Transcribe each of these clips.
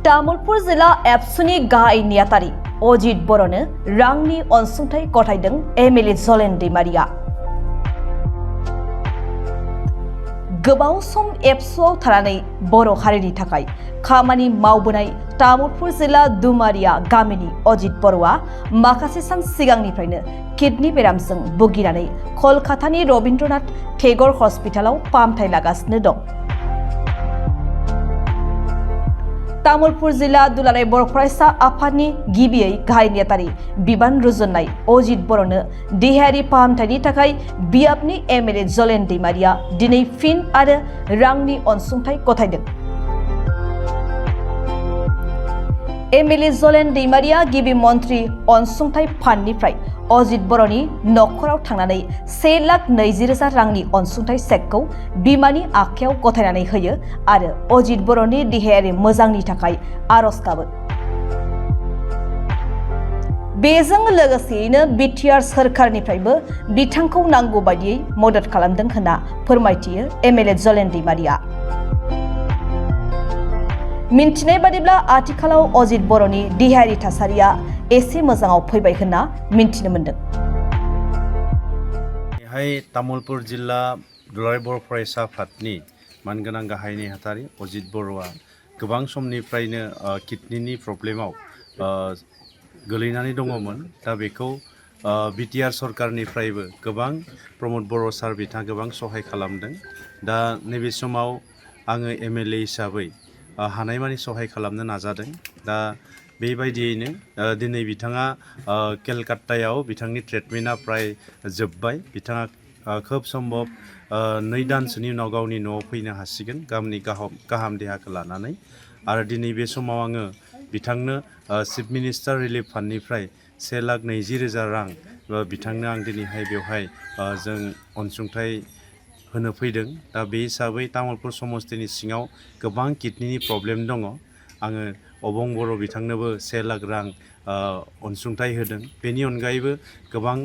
तामुलपुर जिला एबसुनि गाहाय नेहाथारि अजित बर'नो रांनि अनसुंथाइ गथायदों एमएलए जलेन दैमारिया। गोबाव सम एबसुआव थानानै बर' हारिनि थाखाय खामानि मावबोनाय तामुलपुर जिला दुमारिया गामिनि अजित बर'आ माखासे सान सिगांनिफ्रायनो किडनि बेरामजों भुगिनानै कलकातानि रबीन्द्रनाथ टेगर हस्पिटालाव फाहामथाय लागासिनो दं। तामुलपुर जिला दुलाराय बर' फरायसा आफादनि गिबियै गाहाय नेहाथारि बिबान रुजुननाय अजित बर'नो देहायारि फाहामथायनि थाखाय बियाबनि एमएलए जलेन दैमारिया दिनै फिन आरो रांनि अनसुंथाइ गथायदों। एमएलए जलेन दैमारिया गिबि मन्त्रि अनसुंथाइ फान्डनिफ्राय अजित बर'नि नखराव थांनानै 1,20,000 रांनि अनसुंथाइ चेकखौ बिमानि आखायाव गथायनानै होयो आरो अजित बर'नि देहायारि मोजांनि थाखाय आरज गाबो। बेजों लोगोसेयैनो बिटिआर सोरखारनिफ्रायबो बिथांखौ नांगौ बायदियै मदद खालामदों होनना फोरमायथियो एमएलए जलेन दैमारिया। मिन्थिनाय बादिब्ला आथिखालाव अजित बर'नि देहायारि थासारिया एसे मोजाङाव फैबाय होनना मिन्थिनो मोन्दों। तामुलपुर जिल्ला दुलाराय बर' फरायसा आफादनि मानगोनां गाहाय नेहाथारि अजित बर'आ गोबां समनिफ्रायनो किडनिनि प्रब्लेमाव गोलैनानै दङमोन। दा बेखौ बिटिआर सरकारनिफ्रायबो गोबां प्रमद बर' सार बिथाङा गोबां सहाय खालामदों। दा नैबे समाव आङो एमएलए हिसाबै हानायमानि सहाय खालामनो नाजादों। दा बेबायदियैनो दिनै बिथाङा केलकातायाव बिथांनि ट्रिटमेन्टआ प्राय जोब्बाय। बिथाङा खोब सम्भब 2 दानसोनि उनाव गावनि न'आव फैनो हासिगोन गावनि गाहाम देहाखौ लानानै। आरो दिनै बे समाव आङो बिथांनो चिफ मिनिस्टार रिलिफ फान्डनिफ्राय 1,20,000 रां बिथांनो आं दिनैहाय बेवहाय जों अनसुंथाइ होनो फैदों। दा बे हिसाबै तामुलपुर समस्तिनि सिङाव गोबां किडनिनि प्रब्लेम दङ। आङो अबं बर' बिथांनोबो 1,00,000 रां अनसुंथाइ होदों। बेनि अनगायैबो गोबां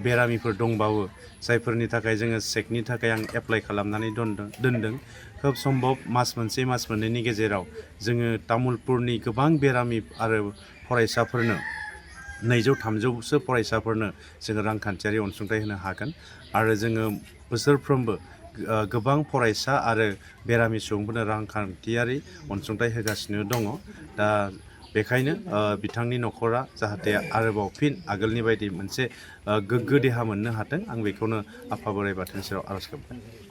बेरामिफोर दंबावो जायफोरनि थाखाय जोङो चेकनि थाखाय आं एप्लाइ खालामनानै दोनदों। खोब सम्भब मास मोनसे मास मोननैनि गेजेराव जोङो तामुलपुरनि गोबां बेरामि आरो फरायसाफोरनो 200-300सो फरायसाफोरनो जोङो रांखान्थियारि अनसुंथाइ होनो हागोन। आरो जोङो बोसोरफ्रोमबो गोबां फरायसा आरो बेरामि सुबुंफोरनो रांखान्थियारि अनसुंथाइ होगासिनो दङ। दा बेखायनो बिथांनि नखरा जाहाथे आरोबाव फिन आगोलनि बायदि मोनसे गोग्गो देहा मोननो हाथों, आं बेखौनो आफा बोराइ बाथौनि सेराव आरज गाबबाय।